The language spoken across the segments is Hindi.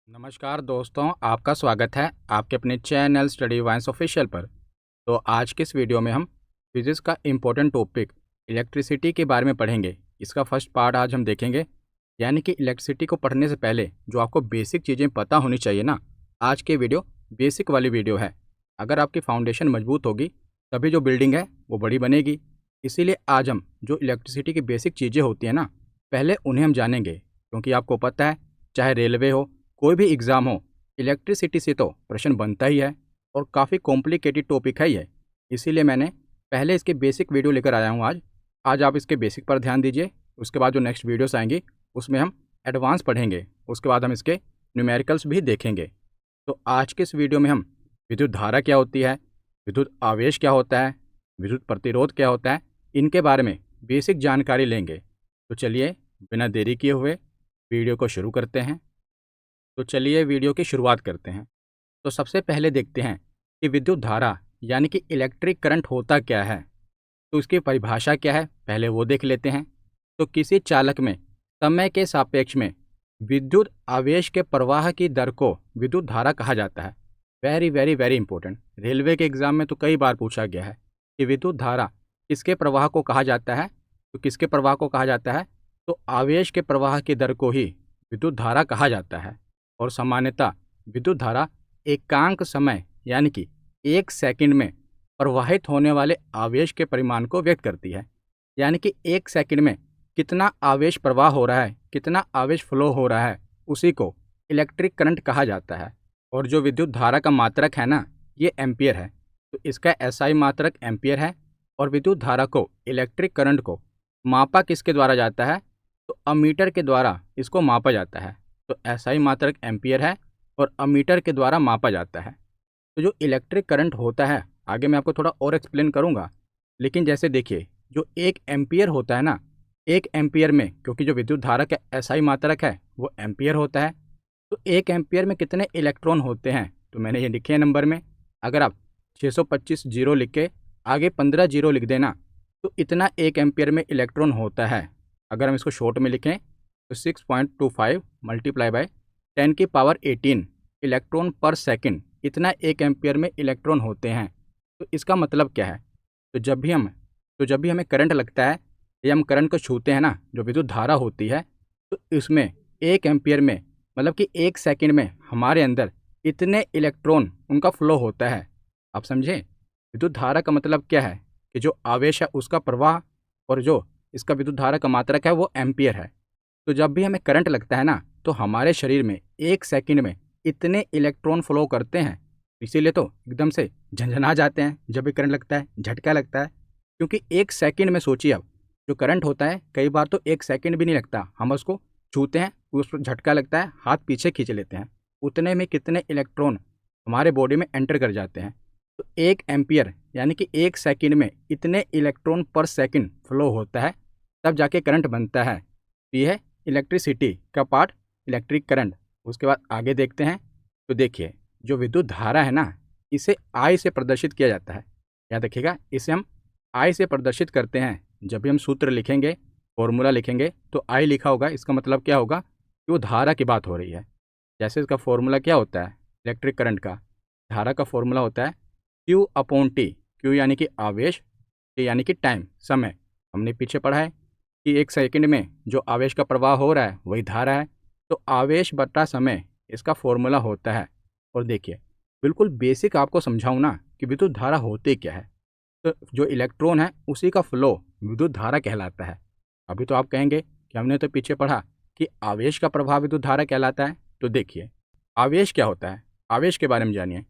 नमस्कार दोस्तों, आपका स्वागत है आपके अपने चैनल स्टडी वाइन्स ऑफिशियल पर। तो आज के इस वीडियो में हम फिजिक्स का इम्पोर्टेंट टॉपिक इलेक्ट्रिसिटी के बारे में पढ़ेंगे। इसका फर्स्ट पार्ट आज हम देखेंगे, यानी कि इलेक्ट्रिसिटी को पढ़ने से पहले जो आपको बेसिक चीज़ें पता होनी चाहिए ना। आज की वीडियो बेसिक वाली वीडियो है। अगर आपकी फाउंडेशन मजबूत होगी तभी जो बिल्डिंग है वो बड़ी बनेगी। इसीलिए आज हम जो इलेक्ट्रिसिटी की बेसिक चीज़ें होती हैं ना, पहले उन्हें हम जानेंगे, क्योंकि आपको पता है चाहे रेलवे हो, कोई भी एग्ज़ाम हो, इलेक्ट्रिसिटी से तो प्रश्न बनता ही है और काफ़ी कॉम्प्लिकेटेड टॉपिक है ये। इसीलिए मैंने पहले इसके बेसिक वीडियो लेकर आया हूँ आज। आज आप इसके बेसिक पर ध्यान दीजिए। उसके बाद जो नेक्स्ट वीडियोस आएंगी उसमें हम एडवांस पढ़ेंगे। उसके बाद हम इसके न्यूमेरिकल्स भी देखेंगे। तो आज के इस वीडियो में हम विद्युत धारा क्या होती है, विद्युत आवेश क्या होता है, विद्युत प्रतिरोध क्या होता है, इनके बारे में बेसिक जानकारी लेंगे। तो चलिए बिना देरी किए हुए वीडियो को शुरू करते हैं। तो चलिए वीडियो की शुरुआत करते हैं। तो सबसे पहले देखते हैं कि विद्युत धारा यानी कि इलेक्ट्रिक करंट होता क्या है। तो उसकी परिभाषा क्या है, पहले वो देख लेते हैं। तो किसी चालक में समय के सापेक्ष में विद्युत आवेश के प्रवाह की दर को विद्युत धारा कहा जाता है। Very very very important, railway के एग्जाम में तो कई बार पूछा गया है कि विद्युत धारा किसके प्रवाह को कहा जाता है। तो किसके प्रवाह को कहा जाता है, तो आवेश के प्रवाह की दर को ही विद्युत धारा कहा जाता है। और सामान्यतः विद्युत धारा एकांक समय यानी कि 1 सेकंड में प्रवाहित होने वाले आवेश के परिमाण को व्यक्त करती है। यानी कि 1 सेकंड में कितना आवेश प्रवाह हो रहा है, कितना आवेश फ्लो हो रहा है, उसी को इलेक्ट्रिक करंट कहा जाता है। और जो विद्युत धारा का मात्रक है ना, ये एम्पियर है। तो इसका एसआई मात्रक एम्पियर है। और विद्युत धारा को, इलेक्ट्रिक करंट को मापा किसके द्वारा जाता है, तो अमीटर के द्वारा इसको मापा जाता है। तो एसआई मात्रक एम्पियर है और अमीटर के द्वारा मापा जाता है। तो जो इलेक्ट्रिक करंट होता है, आगे मैं आपको थोड़ा और एक्सप्लेन करूंगा। लेकिन जैसे देखिए, जो 1 एम्पियर होता है ना, 1 एम्पियर में, क्योंकि जो विद्युत धारा का एसआई मात्रक है वो एम्पियर होता है, तो 1 एम्पियर में कितने इलेक्ट्रॉन होते हैं, तो मैंने ये लिखे हैं नंबर में। अगर आप 625 जीरो लिख के आगे 15 जीरो लिख देना, तो इतना 1 एम्पियर में इलेक्ट्रॉन होता है। अगर हम इसको शॉर्ट में लिखें तो 6.25 मल्टीप्लाई बाय 10 की पावर 18 इलेक्ट्रॉन पर सेकंड, इतना 1 एम्पियर में इलेक्ट्रॉन होते हैं। तो इसका मतलब क्या है, तो जब भी हमें करंट लगता है या हम करंट को छूते हैं ना, जो विद्युत धारा होती है, तो इसमें 1 एम्पियर में, मतलब कि 1 सेकंड में हमारे अंदर इतने इलेक्ट्रॉन उनका फ्लो होता है। आप समझे, विद्युत धारा का मतलब क्या है कि जो आवेश है उसका प्रवाह, और जो इसका विद्युत धारा का मात्रक है वो एम्पियर है। तो जब भी हमें करंट लगता है ना, तो हमारे शरीर में 1 सेकंड में इतने इलेक्ट्रॉन फ्लो करते हैं। इसीलिए तो एकदम से झंझना जाते हैं जब भी करंट लगता है, झटका लगता है। क्योंकि 1 सेकंड में सोचिए, अब जो करंट होता है कई बार तो 1 सेकंड भी नहीं लगता, हम उसको छूते हैं, उस पर झटका लगता है, हाथ पीछे खींच लेते हैं, उतने में कितने इलेक्ट्रॉन हमारे बॉडी में एंटर कर जाते हैं। तो 1 एम्पियर यानी कि 1 सेकंड में इतने इलेक्ट्रॉन पर सेकंड फ्लो होता है, तब जाके करंट बनता है। तो ये है इलेक्ट्रिसिटी का पार्ट, इलेक्ट्रिक करंट। उसके बाद आगे देखते हैं। तो देखिए, जो विद्युत धारा है ना, इसे आई से प्रदर्शित किया जाता है। याद रखिएगा, इसे हम आई से प्रदर्शित करते हैं। जब भी हम सूत्र लिखेंगे, फॉर्मूला लिखेंगे, तो आई लिखा होगा, इसका मतलब क्या होगा कि वो धारा की बात हो रही है। जैसे इसका फॉर्मूला क्या होता है इलेक्ट्रिक करंट का, धारा का फॉर्मूला होता है Q/T। Q यानी कि आवेश, T यानी कि टाइम, समय। हमने पीछे पढ़ा है कि 1 सेकंड में जो आवेश का प्रवाह हो रहा है वही धारा है। तो आवेश बटा समय इसका फॉर्मूला होता है। और देखिए, बिल्कुल बेसिक आपको समझाऊँ ना कि विद्युत धारा होती क्या है। तो जो इलेक्ट्रॉन है उसी का फ्लो विद्युत धारा कहलाता है। अभी तो आप कहेंगे कि हमने तो पीछे पढ़ा कि आवेश का प्रभाव विद्युत धारा कहलाता है। तो देखिए, आवेश क्या होता है, आवेश के बारे में जानिए।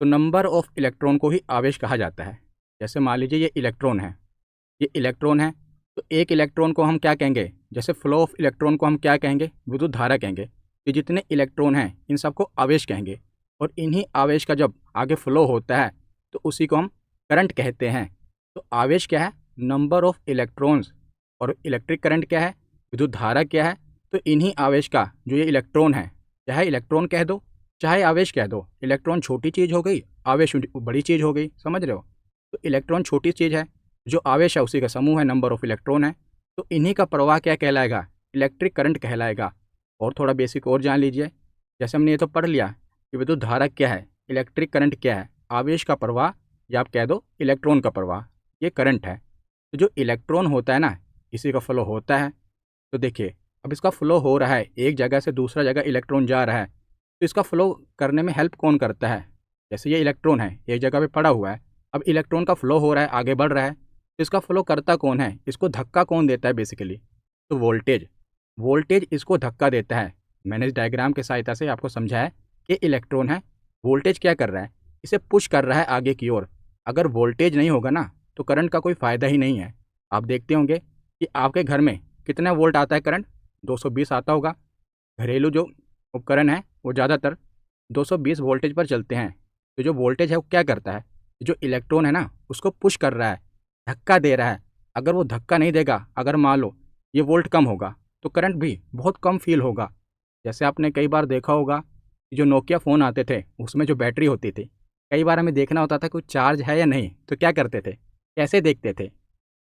तो नंबर ऑफ इलेक्ट्रॉन को ही आवेश कहा जाता है। जैसे मान लीजिए ये इलेक्ट्रॉन है, ये इलेक्ट्रॉन है, तो एक इलेक्ट्रॉन को हम क्या कहेंगे, जैसे फ्लो ऑफ इलेक्ट्रॉन को हम क्या कहेंगे, विद्युत धारा कहेंगे। कि जितने इलेक्ट्रॉन हैं इन सबको आवेश कहेंगे। और इन्हीं आवेश का जब आगे फ्लो होता है तो उसी को हम करंट कहते हैं। तो आवेश क्या है, नंबर ऑफ इलेक्ट्रॉन्स। और इलेक्ट्रिक करंट क्या है, विद्युत धारा क्या है, तो इन्हीं आवेश का जो ये इलेक्ट्रॉन है, चाहे इलेक्ट्रॉन कह दो चाहे आवेश कह दो, इलेक्ट्रॉन छोटी चीज़ हो गई, आवेश बड़ी चीज़ हो गई, समझ रहे हो। तो इलेक्ट्रॉन छोटी चीज़ है, जो आवेश है उसी का समूह है, नंबर ऑफ इलेक्ट्रॉन है। तो इन्हीं का प्रवाह क्या कहलाएगा, इलेक्ट्रिक करंट कहलाएगा। और थोड़ा बेसिक और जान लीजिए जैसे हमने ये तो पढ़ लिया कि विद्युत धारा क्या है, इलेक्ट्रिक करंट क्या है, आवेश का प्रवाह या आप कह दो इलेक्ट्रॉन का प्रवाह, ये करंट है। तो जो इलेक्ट्रॉन होता है ना, इसी का फ्लो होता है। तो देखिए, अब इसका फ्लो हो रहा है, एक जगह से दूसरा जगह इलेक्ट्रॉन जा रहा है, तो इसका फ्लो करने में हेल्प कौन करता है? जैसे ये इलेक्ट्रॉन है, एक जगह पे पड़ा हुआ है, अब इलेक्ट्रॉन का फ्लो हो रहा है, आगे बढ़ रहा है, तो इसका फ्लो करता कौन है? इसको धक्का कौन देता है बेसिकली? तो वोल्टेज। वोल्टेज इसको धक्का देता है। मैंने इस डायग्राम की सहायता से आपको समझाया कि इलेक्ट्रॉन है, वोल्टेज क्या कर रहा है? इसे पुश कर रहा है आगे की ओर। अगर वोल्टेज नहीं होगा ना, तो करंट का कोई फ़ायदा ही नहीं है। आप देखते होंगे कि आपके घर में कितना वोल्ट आता है करंट? 220 आता होगा। घरेलू जो उपकरण हैं वो ज़्यादातर 220 वोल्टेज पर चलते हैं। तो जो वोल्टेज है वो क्या करता है? जो इलेक्ट्रॉन है ना, उसको पुश कर रहा है, धक्का दे रहा है। अगर वो धक्का नहीं देगा, अगर मान लो ये वोल्ट कम होगा, तो करंट भी बहुत कम फील होगा। जैसे आपने कई बार देखा होगा कि जो नोकिया फ़ोन आते थे, उसमें जो बैटरी होती थी, कई बार हमें देखना होता था कि चार्ज है या नहीं, तो क्या करते थे? कैसे देखते थे?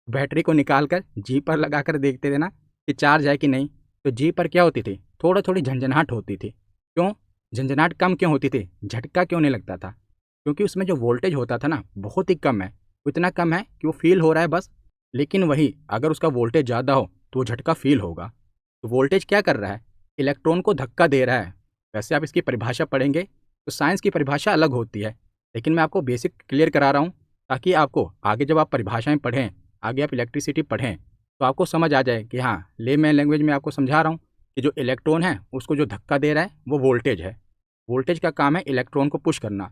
बैटरी को निकाल कर जी पर लगा कर देखते थे ना कि चार्ज है कि नहीं। तो जी पर क्या होती थी? थोड़ा थोड़ी झंझनाहट होती थी। क्यों? झंझनाहट कम क्यों होती थी? झटका क्यों नहीं लगता था? क्योंकि उसमें जो वोल्टेज होता था ना, बहुत ही कम है। वो इतना कम है कि वो फील हो रहा है बस। लेकिन वही अगर उसका वोल्टेज ज़्यादा हो, तो वो झटका फील होगा। तो वोल्टेज क्या कर रहा है? इलेक्ट्रॉन को धक्का दे रहा है। वैसे आप इसकी परिभाषा पढ़ेंगे तो साइंस की परिभाषा अलग होती है, लेकिन मैं आपको बेसिक क्लियर करा रहा हूँ, ताकि आपको आगे जब आप परिभाषाएं पढ़ें, आगे आप इलेक्ट्रिसिटी पढ़ें, तो आपको समझ आ जाए कि हाँ, लेमैन लैंग्वेज में आपको समझा रहा हूँ कि जो इलेक्ट्रॉन है उसको जो धक्का दे रहा है वो वोल्टेज है। वोल्टेज का काम है इलेक्ट्रॉन को पुश करना।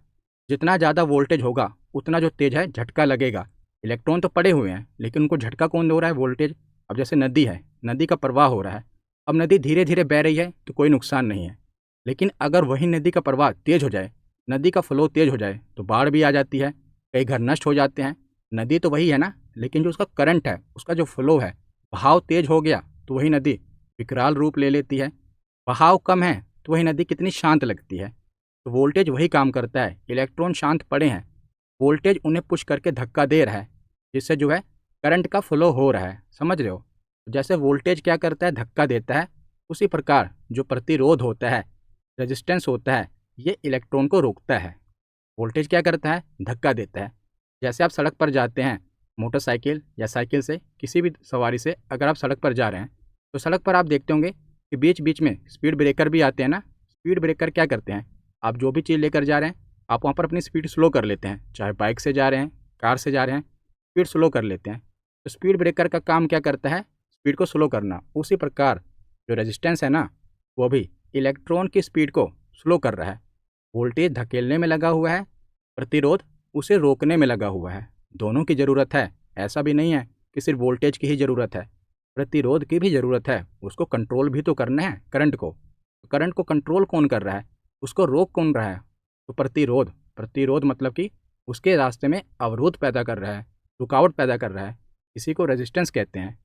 जितना ज़्यादा वोल्टेज होगा, उतना जो तेज है झटका लगेगा। इलेक्ट्रॉन तो पड़े हुए हैं, लेकिन उनको झटका कौन दे रहा है? वोल्टेज। अब जैसे नदी है, नदी का प्रवाह हो रहा है, अब नदी धीरे धीरे बह रही है तो कोई नुकसान नहीं है। लेकिन अगर वही नदी का प्रवाह तेज हो जाए, नदी का फ्लो तेज हो जाए, तो बाढ़ भी आ जाती है, कई घर नष्ट हो जाते हैं। नदी तो वही है ना, लेकिन जो उसका करंट है, उसका जो फ्लो है, बहाव तेज हो गया तो वही नदी विकराल रूप ले लेती है। बहाव कम है तो वही नदी कितनी शांत लगती है। तो वोल्टेज वही काम करता है। इलेक्ट्रॉन शांत पड़े हैं, वोल्टेज उन्हें पुश करके धक्का दे रहा है, जिससे जो है करंट का फ्लो हो रहा है। समझ रहे हो? जैसे वोल्टेज क्या करता है? धक्का देता है। उसी प्रकार जो प्रतिरोध होता है, रेजिस्टेंस होता है, ये इलेक्ट्रॉन को रोकता है। वोल्टेज क्या करता है? धक्का देता है। जैसे आप सड़क पर जाते हैं, मोटरसाइकिल या साइकिल से, किसी भी सवारी से अगर आप सड़क पर जा रहे हैं, तो सड़क पर आप देखते होंगे कि बीच बीच में स्पीड ब्रेकर भी आते हैं ना। स्पीड ब्रेकर क्या करते हैं? आप जो भी चीज़ लेकर जा रहे हैं, आप वहाँ पर अपनी स्पीड स्लो कर लेते हैं, चाहे बाइक से जा रहे हैं, कार से जा रहे हैं, स्पीड स्लो कर लेते हैं। तो स्पीड ब्रेकर का काम क्या करता है? स्पीड को स्लो करना। उसी प्रकार जो रेजिस्टेंस है ना, वो भी इलेक्ट्रॉन की स्पीड को स्लो कर रहा है। वोल्टेज धकेलने में लगा हुआ है, प्रतिरोध उसे रोकने में लगा हुआ है। दोनों की ज़रूरत है। ऐसा भी नहीं है कि सिर्फ वोल्टेज की ही ज़रूरत है, प्रतिरोध की भी ज़रूरत है। उसको कंट्रोल भी तो करना है करंट को। तो करंट को कंट्रोल कौन कर रहा है? उसको रोक कौन रहा है? तो प्रतिरोध। प्रतिरोध मतलब कि उसके रास्ते में अवरोध पैदा कर रहा है, रुकावट पैदा कर रहा है। इसी को रेजिस्टेंस कहते हैं।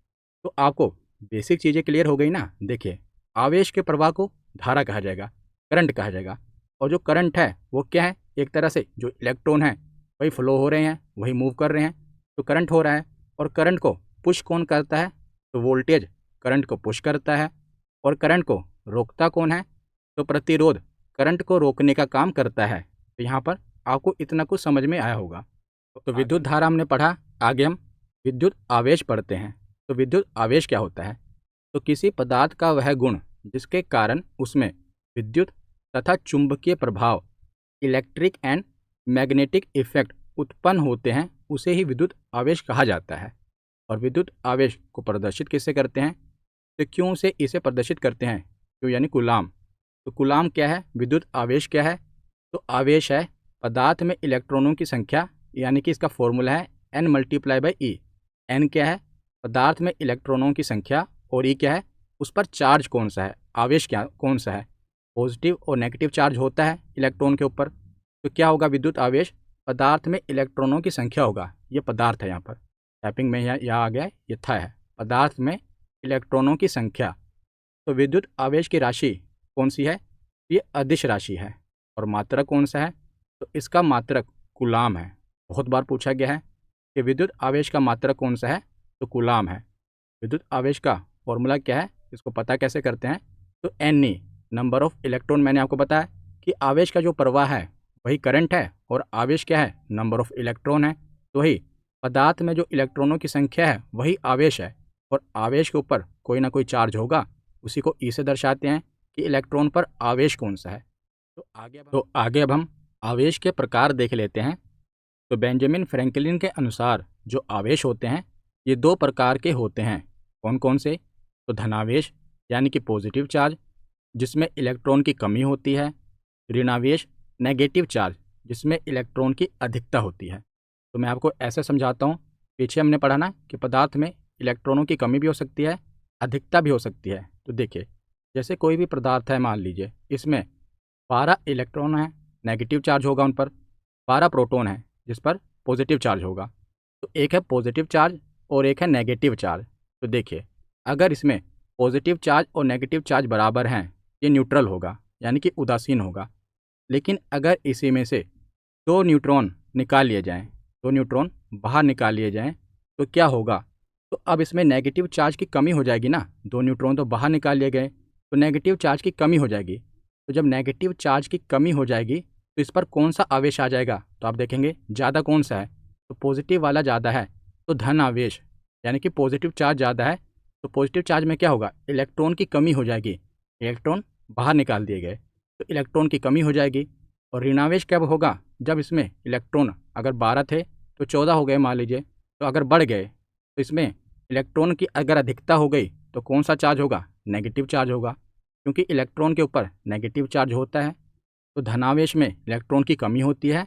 तो आपको बेसिक चीज़ें क्लियर हो गई ना? देखिए, आवेश के प्रवाह को धारा कहा जाएगा, करंट कहा जाएगा। और जो करंट है वो क्या है? एक तरह से जो इलेक्ट्रॉन है वही फ्लो हो रहे हैं, वही मूव कर रहे हैं, तो करंट हो रहा है। और करंट को पुश कौन करता है? तो वोल्टेज करंट को पुश करता है। और करंट को रोकता कौन है? तो प्रतिरोध करंट को रोकने का काम करता है। तो यहाँ पर आपको इतना कुछ समझ में आया होगा। तो विद्युत धारा हमने पढ़ा, आगे हम विद्युत आवेश पढ़ते हैं। तो विद्युत आवेश क्या होता है? तो किसी पदार्थ का वह गुण जिसके कारण उसमें विद्युत तथा चुंबकीय प्रभाव, इलेक्ट्रिक एंड मैग्नेटिक इफेक्ट उत्पन्न होते हैं, उसे ही विद्युत आवेश कहा जाता है। और विद्युत आवेश को प्रदर्शित किससे करते हैं? तो क्यों से इसे प्रदर्शित करते हैं? क्यों यानी कूलाम। तो कूलाम क्या है? विद्युत आवेश क्या है? तो आवेश है पदार्थ में इलेक्ट्रॉनों की संख्या, यानी कि इसका फॉर्मूला है n×E। n क्या है? पदार्थ में इलेक्ट्रॉनों की संख्या, और E क्या है? उस पर चार्ज कौन सा है, आवेश क्या कौन सा है। पॉजिटिव और नेगेटिव चार्ज होता है इलेक्ट्रॉन के ऊपर। तो क्या होगा विद्युत आवेश? पदार्थ में इलेक्ट्रॉनों की संख्या होगा। ये पदार्थ है, यहाँ पर टाइपिंग में यहाँ आ गया है, ये था है पदार्थ में इलेक्ट्रॉनों की संख्या। तो विद्युत आवेश की राशि कौन सी है? ये अदिश राशि है। और मात्रक कौन सा है? तो इसका मात्रक कूलाम है। बहुत बार पूछा गया है कि विद्युत आवेश का मात्रक कौन सा है? तो कूलाम है। विद्युत आवेश का फॉर्मूला क्या है? इसको पता कैसे करते हैं? तो NE नंबर ऑफ इलेक्ट्रॉन मैंने आपको बताया कि आवेश का जो प्रवाह है वही करंट है और आवेश क्या है, नंबर ऑफ इलेक्ट्रॉन है। तो वही पदार्थ में जो इलेक्ट्रॉनों की संख्या है वही आवेश है और आवेश के ऊपर कोई ना कोई चार्ज होगा, उसी को ई से दर्शाते हैं कि इलेक्ट्रॉन पर आवेश कौन सा है। तो आगे अब हम आवेश के प्रकार देख लेते हैं। तो बेंजामिन फ्रैंकलिन के अनुसार जो आवेश होते हैं ये दो प्रकार के होते हैं। कौन कौन से? तो धनावेश यानी कि पॉजिटिव चार्ज जिसमें इलेक्ट्रॉन की कमी होती है, ऋणावेश नेगेटिव चार्ज जिसमें इलेक्ट्रॉन की अधिकता होती है। तो मैं आपको ऐसे समझाता हूँ। पीछे हमने पढ़ा ना कि पदार्थ में इलेक्ट्रॉनों की कमी भी हो सकती है, अधिकता भी हो सकती है। तो देखिए, जैसे कोई भी पदार्थ है, मान लीजिए इसमें 12 इलेक्ट्रॉन हैं, नेगेटिव चार्ज होगा उन पर, 12 प्रोटॉन हैं जिस पर पॉजिटिव चार्ज होगा। तो एक है पॉजिटिव चार्ज और एक है नेगेटिव चार्ज। तो देखिए, अगर इसमें पॉजिटिव चार्ज और नेगेटिव चार्ज बराबर हैं, ये न्यूट्रल होगा यानी कि उदासीन होगा। लेकिन अगर इसी में से दो न्यूट्रॉन निकाल लिए जाएं, दो न्यूट्रॉन बाहर निकाल लिए जाएं, तो क्या होगा? तो अब इसमें नेगेटिव चार्ज की कमी हो जाएगी ना, दो न्यूट्रॉन तो बाहर निकाल लिए गए, तो नेगेटिव चार्ज की कमी हो जाएगी। तो जब नेगेटिव चार्ज की कमी हो जाएगी तो इस पर कौन सा आवेश आ जाएगा? तो आप देखेंगे ज़्यादा कौन सा है, तो पॉजिटिव वाला ज़्यादा है, तो धन आवेश यानी कि पॉजिटिव चार्ज ज़्यादा है। तो पॉजिटिव चार्ज में क्या होगा? इलेक्ट्रॉन की कमी हो जाएगी, इलेक्ट्रॉन बाहर निकाल दिए गए, तो इलेक्ट्रॉन की कमी हो जाएगी। और ऋणावेश कब होगा? जब इसमें इलेक्ट्रॉन अगर 12 थे तो 14 हो गए मान लीजिए, तो अगर बढ़ गए तो इसमें इलेक्ट्रॉन की अगर अधिकता हो गई तो कौन सा चार्ज होगा? नेगेटिव चार्ज होगा, क्योंकि इलेक्ट्रॉन के ऊपर नेगेटिव चार्ज होता है। तो धनावेश में इलेक्ट्रॉन की कमी होती है,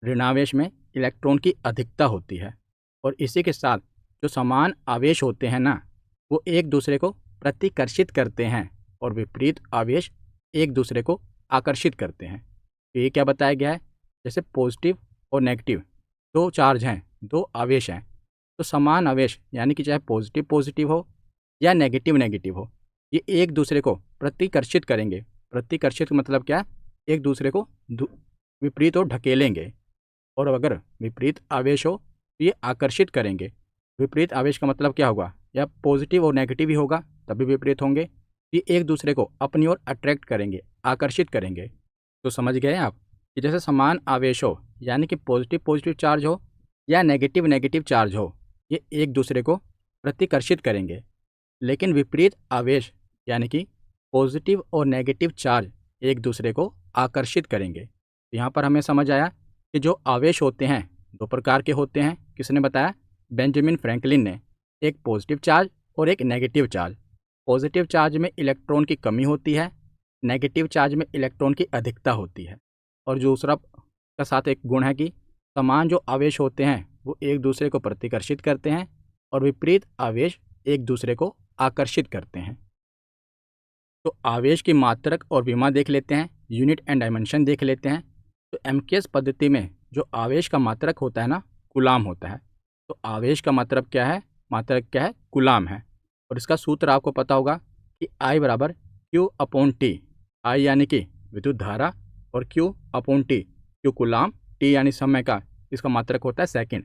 ऋणावेश में इलेक्ट्रॉन की अधिकता होती है। और इसी के साथ जो समान आवेश होते हैं ना, वो एक दूसरे को प्रतिकर्षित करते हैं और विपरीत आवेश एक दूसरे को आकर्षित करते हैं। तो ये क्या बताया गया है? जैसे पॉजिटिव और नेगेटिव दो चार्ज हैं, दो आवेश हैं, तो समान आवेश यानी कि चाहे पॉजिटिव पॉजिटिव हो या नेगेटिव नेगेटिव हो, ये एक दूसरे को प्रतिकर्षित करेंगे। प्रतिकर्षित मतलब क्या है? एक दूसरे को विपरीत और ढकेलेंगे। और अगर विपरीत आवेश हो तो ये आकर्षित करेंगे। विपरीत आवेश का मतलब क्या होगा? या पॉजिटिव और नेगेटिव ही होगा तभी विपरीत होंगे। ये एक दूसरे को अपनी ओर अट्रैक्ट करेंगे, आकर्षित करेंगे। तो समझ गए आप कि जैसे समान आवेश हो यानी कि पॉजिटिव पॉजिटिव चार्ज हो या नेगेटिव नेगेटिव चार्ज हो, ये एक दूसरे को प्रतिकर्षित करेंगे। लेकिन विपरीत आवेश यानी कि पॉजिटिव और नेगेटिव चार्ज एक दूसरे को आकर्षित करेंगे। तो यहाँ पर हमें समझ आया कि जो आवेश होते हैं दो प्रकार के होते हैं। किसने बताया? बेंजामिन फ्रैंकलिन ने। एक पॉजिटिव चार्ज और एक नेगेटिव चार्ज। पॉजिटिव चार्ज में इलेक्ट्रॉन की कमी होती है, नेगेटिव चार्ज में इलेक्ट्रॉन की अधिकता होती है। और दूसरा का साथ एक गुण है कि समान जो आवेश होते हैं वो एक दूसरे को प्रतिकर्षित करते हैं और विपरीत आवेश एक दूसरे को आकर्षित करते हैं। तो आवेश की मात्रक और विमा देख लेते हैं, यूनिट एंड डायमेंशन देख लेते हैं। तो एमकेएस पद्धति में जो आवेश का मात्रक होता है ना, कूलाम होता है। तो आवेश का मात्रक क्या है? मात्रक क्या है? कूलाम है। और इसका सूत्र आपको पता होगा कि I बराबर Q अपॉन टी। I यानी कि विद्युत धारा और Q upon T, Q coulomb, T यानी समय का, इसका मात्रक होता है सेकंड।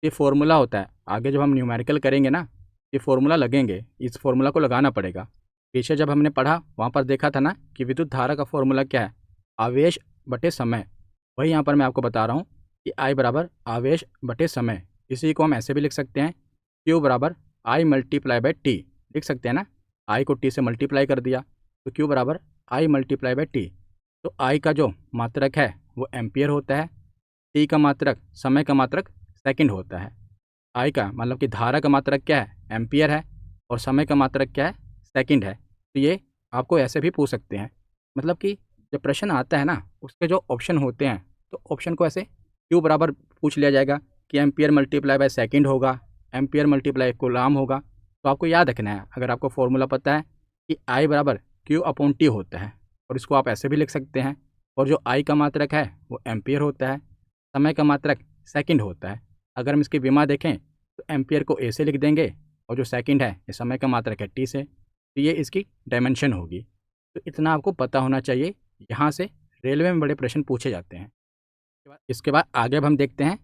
ये फॉर्मूला होता है। आगे जब हम न्यूमेरिकल करेंगे ना, ये फॉर्मूला लगेंगे, इस फॉर्मूला को लगाना पड़ेगा। पीछे जब हमने पढ़ा वहाँ पर देखा था ना कि विद्युत धारा का फॉर्मूला क्या है? आवेश बटे समय। वही यहाँ पर मैं आपको बता रहा हूँ कि I बराबर आवेश बटे समय। इसी को हम ऐसे भी लिख सकते हैं, Q बराबर I मल्टीप्लाई बाई टी। लिख सकते हैं ना, I को T से मल्टीप्लाई कर दिया तो Q बराबर I मल्टीप्लाई बाई टी। तो I का जो मात्रक है वो एम्पियर होता है, T का मात्रक, समय का मात्रक सेकंड होता है। I का मतलब कि धारा का मात्रक क्या है? एम्पियर है, और समय का मात्रक क्या है? सेकंड है। तो ये आपको ऐसे भी पूछ सकते हैं। मतलब कि जब प्रश्न आता है ना, उसके जो ऑप्शन होते हैं तो ऑप्शन को ऐसे Q बराबर पूछ लिया जाएगा कि एम्पियर मल्टीप्लाई बाय सेकंड होगा, एम्पियर मल्टीप्लाई कूलाम होगा। तो आपको याद रखना है, अगर आपको फॉर्मूला पता है कि I बराबर Q अपॉन टी होता है, और इसको आप ऐसे भी लिख सकते हैं। और जो I का मात्रक है वो एम्पियर होता है, समय का मात्रक सेकंड होता है। अगर हम इसकी विमा देखें तो एम्पियर को A से लिख देंगे और जो सेकंड है ये समय का मात्रक है T से, तो ये इसकी डायमेंशन होगी। तो इतना आपको पता होना चाहिए। यहाँ से रेलवे में बड़े प्रश्न पूछे जाते हैं। इसके बाद आगे अब हम देखते हैं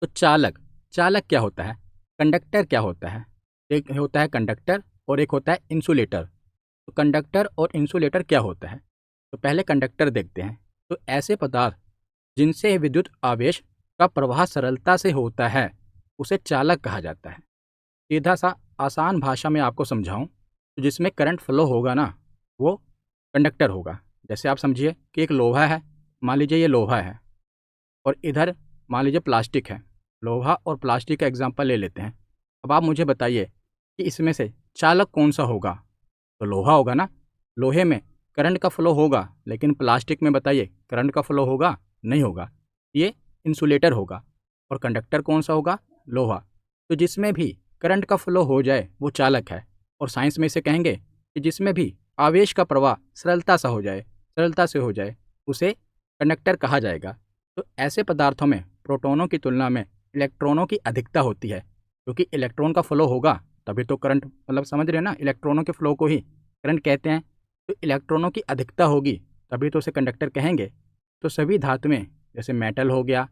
तो चालक। चालक क्या होता है? कंडक्टर क्या होता है? एक होता है कंडक्टर और एक होता है इंसुलेटर। तो कंडक्टर और इंसुलेटर क्या होता है? तो पहले कंडक्टर देखते हैं। तो ऐसे पदार्थ जिनसे विद्युत आवेश का प्रवाह सरलता से होता है उसे चालक कहा जाता है। सीधा सा आसान भाषा में आपको समझाऊं तो जिसमें करंट फ्लो होगा ना, वो कंडक्टर होगा। जैसे आप समझिए कि एक लोहा है, मान लीजिए ये लोहा है और इधर मान लीजिए प्लास्टिक है। लोहा और प्लास्टिक का एग्जांपल ले लेते हैं। अब आप मुझे बताइए कि इसमें से चालक कौन सा होगा? तो लोहा होगा ना। लोहे में करंट का फ्लो होगा, लेकिन प्लास्टिक में बताइए करंट का फ्लो होगा? नहीं होगा। ये इंसुलेटर होगा। और कंडक्टर कौन सा होगा? लोहा। तो जिसमें भी करंट का फ्लो हो जाए वो चालक है। और साइंस में इसे कहेंगे कि जिसमें भी आवेश का प्रवाह सरलता से हो जाए उसे कंडक्टर कहा जाएगा। तो ऐसे पदार्थों में प्रोटॉनों की तुलना में इलेक्ट्रॉनों की अधिकता होती है, क्योंकि इलेक्ट्रॉन का फ्लो होगा तभी तो करंट, मतलब समझ रहे हैं ना, इलेक्ट्रॉनों के फ्लो को ही करंट कहते हैं। तो इलेक्ट्रॉनों की अधिकता होगी तभी तो उसे कंडक्टर कहेंगे। तो सभी धातुएं जैसे मेटल हो गया,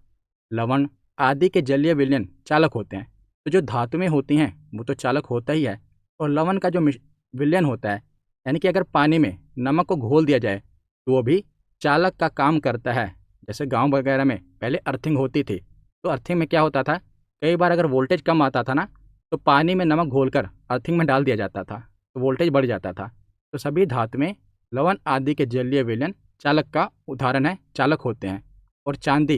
लवण आदि के जलीय विलयन चालक होते हैं। तो जो धातुएं होती हैं वो तो चालक होता ही है। और लवण का जो विलयन होता है, यानी कि अगर पानी में नमक को घोल दिया जाए तो वो भी चालक का काम करता है। जैसे गांव वगैरह में पहले अर्थिंग होती थी, तो अर्थिंग में क्या होता था, कई बार अगर वोल्टेज कम आता था ना, तो पानी में नमक घोलकर अर्थिंग में डाल दिया जाता था, तो वोल्टेज बढ़ जाता था। तो सभी धातुएं लवण आदि के जलीय विलयन चालक का उदाहरण है, चालक होते हैं। और चांदी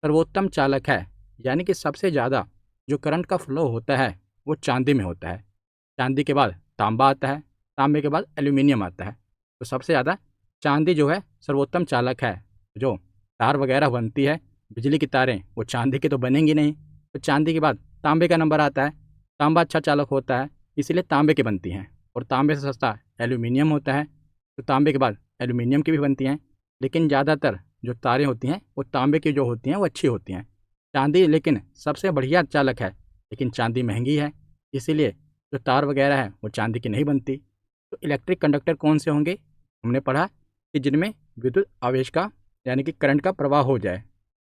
सर्वोत्तम चालक है, यानी कि सबसे ज़्यादा जो करंट का फ्लो होता है वो चांदी में होता है। चांदी के बाद तांबा आता है, तांबे के बाद एल्यूमिनियम आता है। तो सबसे ज़्यादा चांदी जो है सर्वोत्तम चालक है। जो तार वगैरह बनती है, बिजली की तारें, वो चांदी की तो बनेंगी नहीं। तो चांदी के बाद तांबे का नंबर आता है। तांबा अच्छा चालक होता है, इसीलिए तांबे की बनती हैं। और तांबे से सस्ता एल्यूमिनियम होता है, तो तांबे के बाद एल्यूमिनियम की भी बनती हैं। लेकिन ज़्यादातर जो तारें होती हैं वो तांबे की जो होती हैं वो अच्छी होती हैं। चांदी लेकिन सबसे बढ़िया चालक है, लेकिन चांदी महंगी है, इसीलिए जो तार वगैरह है वो चांदी की नहीं बनती। तो इलेक्ट्रिक कंडक्टर कौन से होंगे? हमने पढ़ा कि जिनमें विद्युत आवेश का, यानी कि करंट का प्रवाह हो जाए।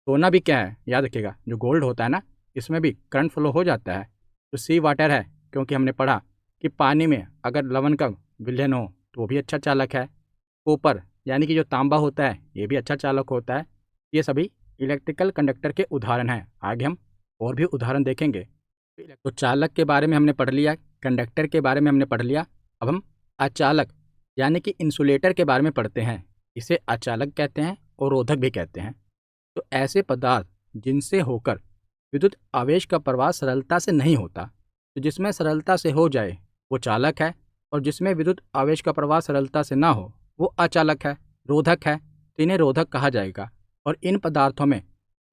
सोना भी क्या है, याद रखिएगा, जो गोल्ड होता है ना, इसमें भी करंट फ्लो हो जाता है। तो सी वाटर है, क्योंकि हमने पढ़ा कि पानी में अगर लवण का विलयन हो तो वो भी अच्छा चालक है। कॉपर यानी कि जो तांबा होता है ये भी अच्छा चालक होता है। ये सभी इलेक्ट्रिकल कंडक्टर के उदाहरण हैं। आगे हम और भी उदाहरण देखेंगे। तो चालक के बारे में हमने पढ़ लिया, कंडक्टर के बारे में हमने पढ़ लिया। अब हम अचालक यानी कि इंसुलेटर के बारे में पढ़ते हैं। इसे अचालक कहते हैं और रोधक भी कहते हैं। तो ऐसे पदार्थ जिनसे होकर विद्युत आवेश का प्रवाह सरलता से नहीं होता, तो जिसमें सरलता से हो जाए वो चालक है, और जिसमें विद्युत आवेश का प्रवाह सरलता से ना हो वो अचालक है, रोधक है। तो इन्हें रोधक कहा जाएगा। और इन पदार्थों में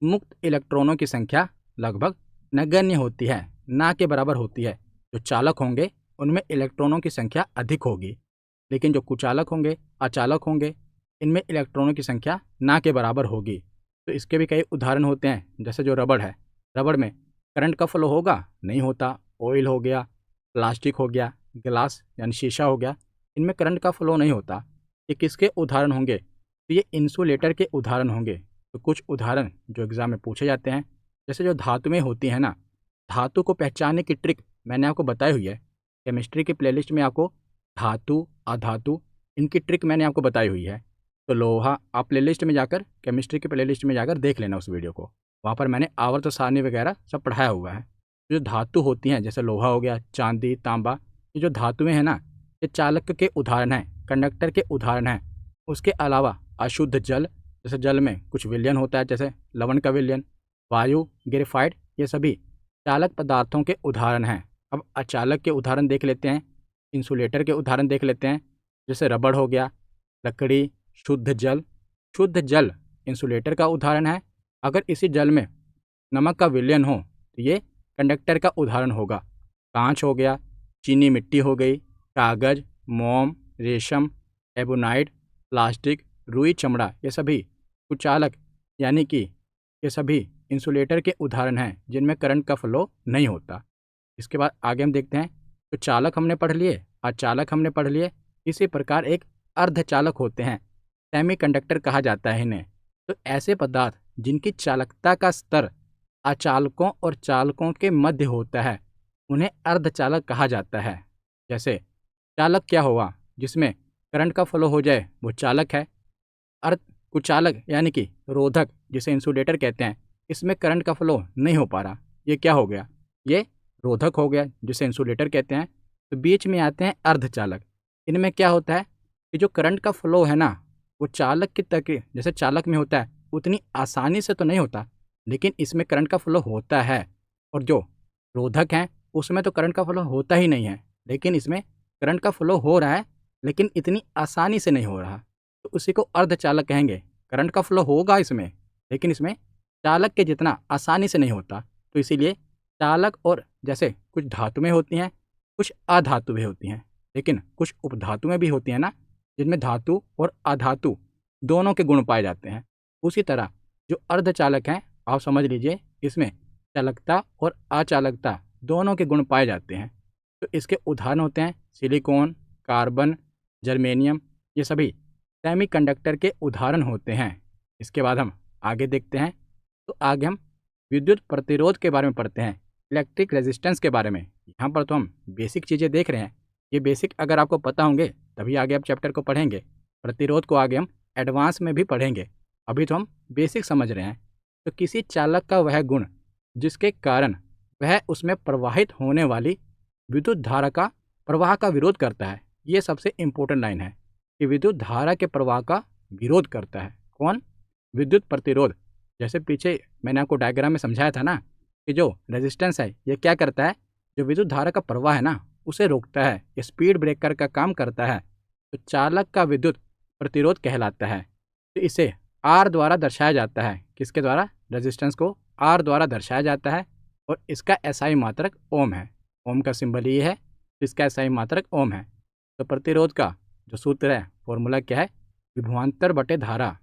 मुक्त इलेक्ट्रॉनों की संख्या लगभग नगण्य होती है, ना के बराबर होती है। जो चालक होंगे उनमें इलेक्ट्रॉनों की संख्या अधिक होगी, लेकिन जो कुचालक होंगे, अचालक होंगे, इनमें इलेक्ट्रॉनों की संख्या ना के बराबर होगी। तो इसके भी कई उदाहरण होते हैं, जैसे जो रबड़ है, रबड़ में करंट का फ्लो होगा? नहीं होता। ऑयल हो गया, प्लास्टिक हो गया, ग्लास यानी शीशा हो गया, इनमें करंट का फ्लो नहीं होता। ये किसके उदाहरण होंगे? तो ये इंसुलेटर के उदाहरण होंगे। तो कुछ उदाहरण जो एग्जाम में पूछे जाते हैं, जैसे जो धातुएं होती हैं ना, धातु को पहचानने की ट्रिक मैंने आपको बताई हुई है। केमिस्ट्री की प्लेलिस्ट में आपको धातु, अधातु, इनकी ट्रिक मैंने आपको बताई हुई है। तो लोहा, आप प्लेलिस्ट में जाकर, केमिस्ट्री की प्लेलिस्ट में जाकर देख लेना उस वीडियो को, वहाँ पर मैंने आवर्त सारणी वगैरह सब पढ़ाया हुआ है। जो धातु होती हैं, जैसे लोहा हो गया, चांदी, तांबा, ये जो धातुएं हैं ना, ये चालक के उदाहरण हैं, कंडक्टर के उदाहरण हैं। उसके अलावा अशुद्ध जल, जैसे जल में कुछ विलयन होता है, जैसे लवण का विलयन, वायु, ग्रेफाइट, ये सभी चालक पदार्थों के उदाहरण हैं। अब अचालक के उदाहरण देख लेते हैं, इंसुलेटर के उदाहरण देख लेते हैं। जैसे रबड़ हो गया, लकड़ी, शुद्ध जल। शुद्ध जल इंसुलेटर का उदाहरण है। अगर इसी जल में नमक का विलयन हो तो ये कंडक्टर का उदाहरण होगा। कांच हो गया, चीनी मिट्टी हो गई, कागज़, मोम, रेशम, एबोनाइट, प्लास्टिक, रुई चमड़ा, ये सभी कुचालक यानी कि ये सभी इंसुलेटर के उदाहरण हैं जिनमें करंट का फ्लो नहीं होता। इसके बाद आगे हम देखते हैं। तो चालक हमने पढ़ लिए, अचालक हमने पढ़ लिए। इसी प्रकार एक अर्धचालक होते हैं, सेमीकंडक्टर कहा जाता है इन्हें। तो ऐसे पदार्थ जिनकी चालकता का स्तर अचालकों और चालकों के मध्य होता है उन्हें अर्धचालक कहा जाता है। जैसे चालक क्या हुआ? जिसमें करंट का फ्लो हो जाए वो चालक है, अर्ध कुचालक यानी कि रोधक जिसे इंसुलेटर कहते हैं, इसमें करंट का फ्लो नहीं हो पा रहा, ये क्या हो गया, ये रोधक हो गया जिसे इंसुलेटर कहते हैं। तो बीच में आते हैं अर्धचालक। इनमें क्या होता है कि जो करंट का फ्लो है ना, वो चालक की तक जैसे चालक में होता है उतनी आसानी से तो नहीं होता, लेकिन इसमें करंट का फ्लो होता है। और जो रोधक हैं उसमें तो करंट का फ्लो होता ही नहीं है, लेकिन इसमें करंट का फ्लो हो रहा है, लेकिन इतनी आसानी से नहीं हो रहा, तो उसी को अर्धचालक कहेंगे। करंट का फ्लो होगा इसमें, लेकिन इसमें चालक के जितना आसानी से नहीं होता। तो इसीलिए चालक और जैसे कुछ धातुएं होती हैं, कुछ अधातुएं होती हैं, लेकिन कुछ उपधातुएं भी होती हैं ना, जिनमें धातु और अधातु दोनों के गुण पाए जाते हैं। उसी तरह जो अर्धचालक हैं, आप समझ लीजिए इसमें चालकता और अचालकता दोनों के गुण पाए जाते हैं। तो इसके उदाहरण होते हैं सिलिकॉन, कार्बन, जर्मेनियम, ये सभी सेमीकंडक्टर के उदाहरण होते हैं। इसके बाद हम आगे देखते हैं। तो आगे हम विद्युत प्रतिरोध के बारे में पढ़ते हैं, इलेक्ट्रिक रेजिस्टेंस के बारे में। यहाँ पर तो हम बेसिक चीज़ें देख रहे हैं, ये बेसिक अगर आपको पता होंगे तभी आगे आप चैप्टर को पढ़ेंगे। प्रतिरोध को आगे हम एडवांस में भी पढ़ेंगे, अभी तो हम बेसिक समझ रहे हैं। तो किसी चालक का वह गुण जिसके कारण वह उसमें प्रवाहित होने वाली विद्युत धारा का प्रवाह का विरोध करता है, ये सबसे इम्पोर्टेंट लाइन है कि विद्युत धारा के प्रवाह का विरोध करता है कौन, विद्युत प्रतिरोध। जैसे पीछे मैंने आपको डायग्राम में समझाया था ना कि जो रेजिस्टेंस है ये क्या करता है, जो विद्युत धारा का प्रवाह है ना उसे रोकता है, स्पीड ब्रेकर का काम करता है। तो चालक का विद्युत प्रतिरोध कहलाता है। तो इसे आर द्वारा दर्शाया जाता है, किसके द्वारा, रेजिस्टेंस को आर द्वारा दर्शाया जाता है। और इसका एसआई मात्रक ओम है, ओम का सिंबल ये है, तो इसका एसआई मात्रक ओम है। तो प्रतिरोध का जो सूत्र है, फॉर्मूला क्या है, विभवांतर बटे धारा।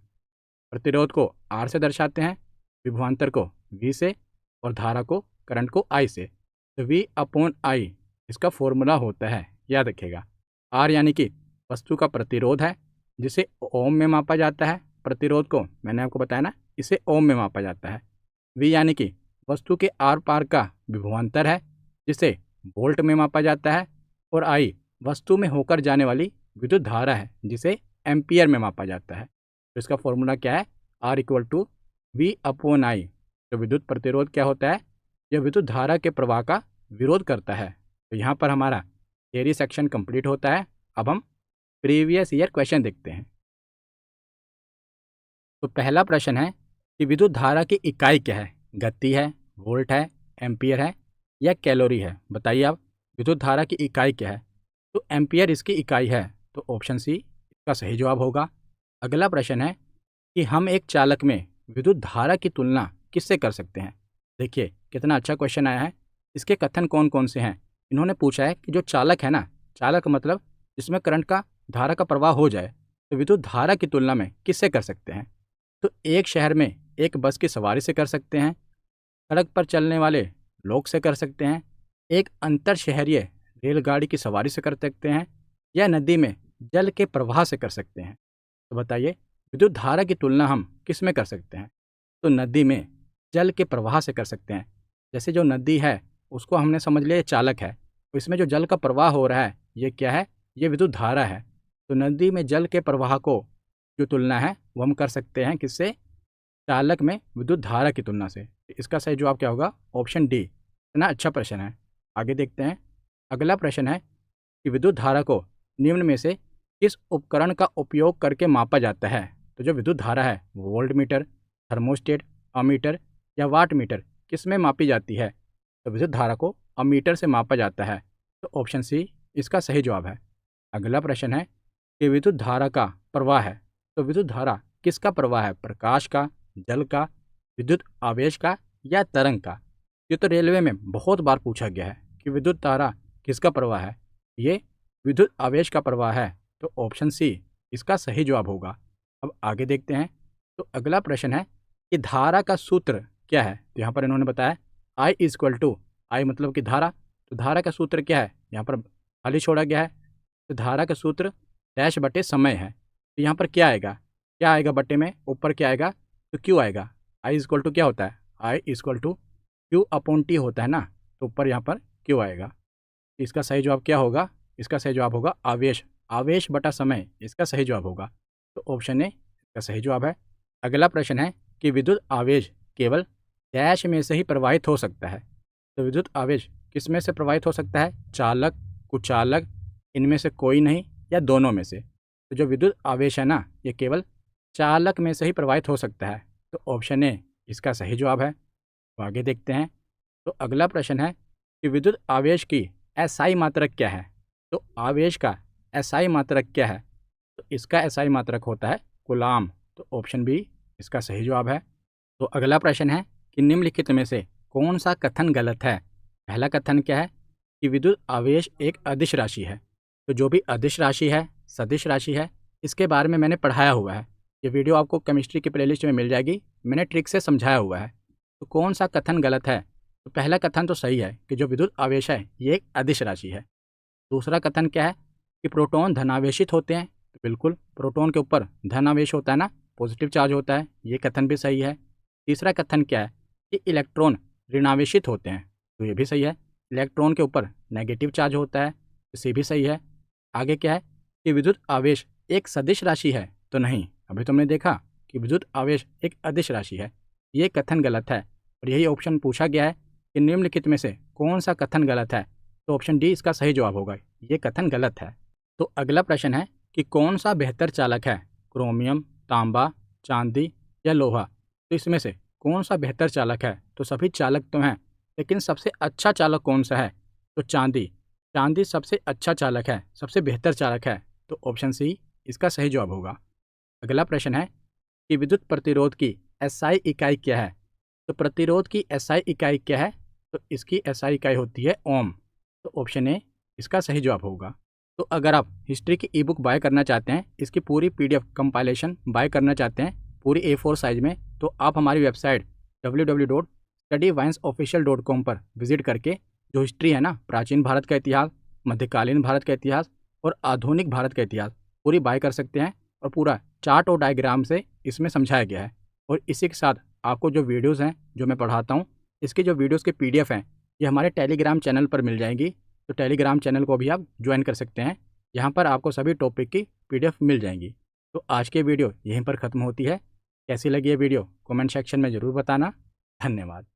प्रतिरोध को आर से दर्शाते हैं, विभवांतर को वी से, और धारा को, करंट को आई से। तो वी अपॉन आई इसका फॉर्मूला होता है, याद रखिएगा। आर यानी कि वस्तु का प्रतिरोध है जिसे ओम में मापा जाता है। प्रतिरोध को मैंने आपको बताया ना, इसे ओम में मापा जाता है। वी यानी कि वस्तु के आर पार का विभवांतर है जिसे वोल्ट में मापा जाता है। और आई वस्तु में होकर जाने वाली विद्युत धारा है जिसे एम्पियर में मापा जाता है। तो इसका फॉर्मूला क्या है, R equal to V upon I. तो विद्युत प्रतिरोध क्या होता है, यह विद्युत धारा के प्रवाह का विरोध करता है। तो यहाँ पर हमारा थियरी सेक्शन कंप्लीट होता है। अब हम प्रीवियस ईयर क्वेश्चन देखते हैं। तो पहला प्रश्न है कि विद्युत धारा की इकाई क्या है, गति है, वोल्ट है, एम्पियर है या कैलोरी है। बताइए आप, विद्युत धारा की इकाई क्या है। तो एम्पियर इसकी इकाई है, तो ऑप्शन सी इसका सही जवाब होगा। अगला प्रश्न है कि हम एक चालक में विद्युत धारा की तुलना किससे कर सकते हैं। देखिए कितना अच्छा क्वेश्चन आया है। इसके कथन कौन कौन से हैं। इन्होंने पूछा है कि जो चालक है ना, चालक मतलब जिसमें करंट का, धारा का प्रवाह हो जाए, तो विद्युत धारा की तुलना में किससे कर सकते हैं। तो एक शहर में एक बस की सवारी से कर सकते हैं, सड़क पर चलने वाले लोग से कर सकते हैं, एक अंतर शहरीय रेलगाड़ी की सवारी से कर सकते हैं, या नदी में जल के प्रवाह से कर सकते हैं। तो बताइए विद्युत धारा की तुलना हम किस में कर सकते हैं। तो नदी में जल के प्रवाह से कर सकते हैं। जैसे जो नदी है उसको हमने समझ लिया चालक है, तो इसमें जो जल का प्रवाह हो रहा है ये क्या है, ये विद्युत धारा है। तो नदी में जल के प्रवाह को जो तुलना है वो हम कर सकते हैं किससे, चालक में विद्युत धारा की तुलना से। इसका सही जवाब क्या होगा, ऑप्शन डी। इतना अच्छा प्रश्न है। आगे देखते हैं। अगला प्रश्न है कि विद्युत धारा को निम्न में से किस उपकरण का उपयोग करके मापा जाता है। तो जो विद्युत धारा है वो वोल्ट मीटर, थर्मोस्टेट, अमीटर या वाट मीटर किस में मापी जाती है। तो विद्युत धारा को अमीटर से मापा जाता है, तो ऑप्शन सी इसका सही जवाब है। अगला प्रश्न है कि विद्युत धारा का प्रवाह है, तो विद्युत धारा किसका प्रवाह है, प्रकाश का, जल का, विद्युत आवेश का या तरंग का। ये तो रेलवे में बहुत बार पूछा गया है कि विद्युत धारा किसका प्रवाह है, ये विद्युत आवेश का प्रवाह है। तो ऑप्शन सी इसका सही जवाब होगा। अब आगे देखते हैं। तो अगला प्रश्न है कि धारा का सूत्र क्या है। तो यहाँ पर इन्होंने बताया आई इक्वल टू, आई मतलब कि धारा, तो धारा का सूत्र क्या है, यहाँ पर खाली छोड़ा गया है। तो धारा का सूत्र डैश बटे समय है। तो यहाँ पर क्या आएगा, क्या आएगा बटे में, ऊपर क्या आएगा, तो क्यू आएगा। आई इक्वल टू क्या होता है, I equal to Q upon T होता है ना, तो ऊपर यहाँ पर क्यू आएगा। इसका सही जवाब क्या होगा, इसका सही जवाब होगा आवेश, आवेश बटा समय, इसका सही जवाब होगा। तो ऑप्शन ए इसका सही जवाब है। अगला प्रश्न है कि विद्युत आवेश केवल डैश में से ही प्रवाहित हो सकता है। तो विद्युत आवेश किस में से प्रवाहित हो सकता है? चालक, कुचालक, इनमें से कोई नहीं या दोनों में से? तो जो विद्युत आवेश है ना, ये केवल चालक में से ही प्रवाहित हो सकता है। तो ऑप्शन ए इसका सही जवाब है। तो आगे देखते हैं। तो अगला प्रश्न है कि विद्युत आवेश की एसआई मात्रक क्या है? तो आवेश का एसआई मात्रक क्या है? तो इसका एसआई मात्रक होता है कूलाम। तो ऑप्शन बी इसका सही जवाब है। तो अगला प्रश्न है कि निम्नलिखित में से कौन सा कथन गलत है? पहला कथन क्या है कि विद्युत आवेश एक अदिश राशि है। तो जो भी अदिश राशि है, सदिश राशि है, इसके बारे में मैंने पढ़ाया हुआ है। ये वीडियो आपको केमिस्ट्री की प्लेलिस्ट में मिल जाएगी, मैंने ट्रिक से समझाया हुआ है। तो कौन सा कथन गलत है? तो पहला कथन तो सही है कि जो विद्युत आवेश है ये एक अदिश राशि है। दूसरा कथन क्या है कि प्रोटॉन धनावेशित होते हैं। तो बिल्कुल प्रोटॉन के ऊपर धनावेश होता है ना, पॉजिटिव चार्ज होता है, ये कथन भी सही है। तीसरा कथन क्या है कि इलेक्ट्रॉन ऋणावेशित होते हैं। तो ये भी सही है। इलेक्ट्रॉन के ऊपर नेगेटिव चार्ज होता है, इसे भी सही है। आगे क्या है कि विद्युत आवेश एक सदिश राशि है। तो नहीं, अभी तुमने देखा कि विद्युत आवेश एक अदिश राशि है, ये कथन गलत है। और यही ऑप्शन पूछा गया है कि निम्नलिखित में से कौन सा कथन गलत है? तो ऑप्शन डी इसका सही जवाब होगा, ये कथन गलत है। तो अगला प्रश्न है कि कौन सा बेहतर चालक है? क्रोमियम, तांबा, चांदी या लोहा? तो इसमें से कौन सा बेहतर चालक है? तो सभी चालक तो हैं, लेकिन सबसे अच्छा चालक कौन सा है? तो चांदी। चांदी सबसे अच्छा चालक है, सबसे बेहतर चालक है। तो ऑप्शन सी इसका सही जवाब होगा। अगला प्रश्न है कि विद्युत प्रतिरोध की एसआई इकाई क्या है? तो प्रतिरोध की एसआई इकाई क्या है? तो इसकी एसआई इकाई होती है ओम। तो ऑप्शन ए इसका सही जवाब होगा। तो अगर आप हिस्ट्री की ई बुक बाय करना चाहते हैं, इसकी पूरी पीडीएफ कंपाइलेशन बाय करना चाहते हैं पूरी A4 साइज में, तो आप हमारी वेबसाइट www.studyvinesofficial.com पर विजिट करके जो हिस्ट्री है ना, प्राचीन भारत का इतिहास, मध्यकालीन भारत का इतिहास और आधुनिक भारत का इतिहास पूरी बाय कर सकते हैं। और पूरा चार्ट और डायग्राम से इसमें समझाया गया है। और इसी के साथ आपको जो वीडियोज़ हैं जो मैं पढ़ाता हूँ, इसकी जो वीडियोज़ के PDF हैं, ये हमारे टेलीग्राम चैनल पर मिल जाएंगी। तो टेलीग्राम चैनल को भी आप ज्वाइन कर सकते हैं, यहाँ पर आपको सभी टॉपिक की PDF मिल जाएंगी। तो आज की वीडियो यहीं पर ख़त्म होती है। कैसी लगी ये वीडियो कमेंट सेक्शन में ज़रूर बताना। धन्यवाद।